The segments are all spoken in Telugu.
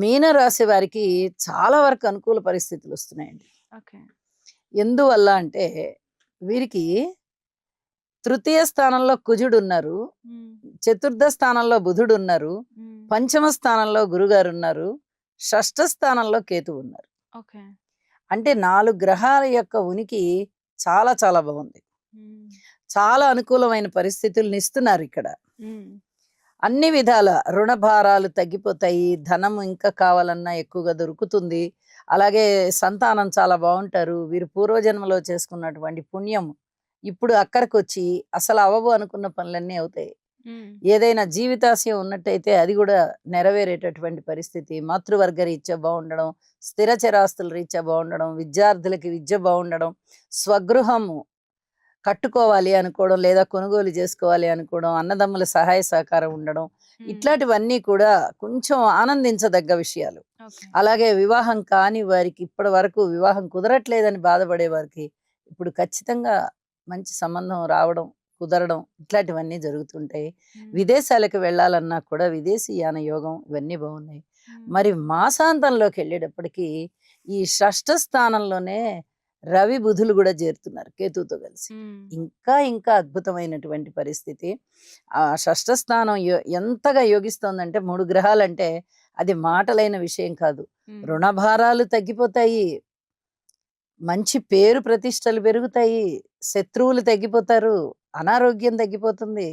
మీన రాశి వారికి చాలా వరకు అనుకూల పరిస్థితులు వస్తున్నాయండి. ఓకే. ఎందువల్ల అంటే వీరికి తృతీయ స్థానంలో కుజుడున్నారు, హ్మ్. చతుర్థ స్థానంలో బుధుడున్నారు, హ్మ్. పంచమ స్థానంలో గురుగారున్నారు, షష్ఠ స్థానంలో కేతువు ఉన్నారు. ఓకే. అంటే 4 గ్రహాల యొక్క ఉనికి చాలా చాలా బాగుంది. హ్మ్. చాలా అనుకూలమైన పరిస్థితుల్ని ఇస్తున్నారు ఇక్కడ. హ్మ్. అన్ని విధాల రుణ భారాలు తగ్గిపోతాయి. ధనం ఇంకా కావాలన్నా ఎక్కువగా దొరుకుతుంది. అలాగే సంతానం చాలా బావుంటారు. వీరు పూర్వజన్మలో చేసుకున్నటువంటి పుణ్యం ఇప్పుడు అక్కరకొచ్చి అసలు అవ్వవు అనుకున్న పనులన్నీ అవుతాయి. హ్మ్. ఏదైనా జీవితాశయం ఉన్నట్టయితే అది గూడా నెరవేరేటటువంటి పరిస్థితి. మాతృవర్గ రీత్యా బావుండడం, స్థిర చరాస్తుల రీత్యా బావుండడం, విద్యార్థులకి విద్య బావుండడం, స్వగృహము కట్టుకోవాలి అనుకోవడం, లేదా కొనుగోలు చేసుకోవాలి అనుకోవడం, అన్నదమ్ముల సహాయ సహకారం ఉండడం, హ్మ్. ఇట్లాంటివన్నీ కూడా కొంచెం ఆనందించదగ్గ విషయాలు. ఓకే. అలాగే వివాహం కాని వారికి ఇప్పటి వరకు వివాహం కుదరట్లేదని బాధపడే వారికి ఇప్పుడు ఖచ్చితంగా మంచి సంబంధం రావడం, కుదరడం ఇట్లాంటివన్నీ జరుగుతుంటాయి. హ్మ్. విదేశాలకు వెళ్ళాలన్నా కూడా విదేశీయాన యోగం ఇవన్నీ బాగున్నాయి. హ్మ్. మరి మాసాంతంలోకి వెళ్ళేటప్పటికి ఈ షష్ఠ స్థానంలోనే రవి బుధులు కూడా చేరుతున్నారు కేతువుతో కలిసి. హ్మ్. ఇంకా అద్భుతమైనటువంటి పరిస్థితి. ఆ షష్ఠ స్థానం ఎంతగా యోగిస్తోందంటే 3 గ్రహాలంటే అది మాటలైన విషయం కాదు. హ్మ్. రుణభారాలు తగ్గిపోతాయి. మంచి పేరు ప్రతిష్టలు పెరుగుతాయి. శత్రువులు తగ్గిపోతారు. అనారోగ్యం తగ్గిపోతుంది.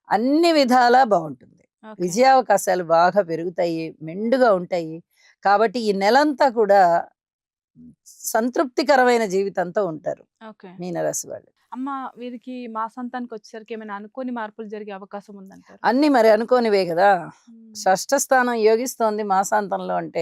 అన్ని విధాలా బావుంటుంది. ఓకే. విజయావకాశాలు బాగా పెరుగుతాయి. మెండుగా ఉంటాయి. కాబట్టి ఈ నెలంతా కూడా సంతృప్తికరమైన జీవితంతో ఉంటారు ఓకే. మీనరాశి వాళ్ళు. అమ్మ, వీరికి మాసాంతానికొచ్చేసరికి ఏమైనా అనుకోని మార్పులు జరిగే అవకాశం ఉందంటారా? అన్నీ మరి అనుకోనివే గదా! హ్మ్. షష్ఠ స్థానం యోగిస్తోంది మాసాంతంలో అంటే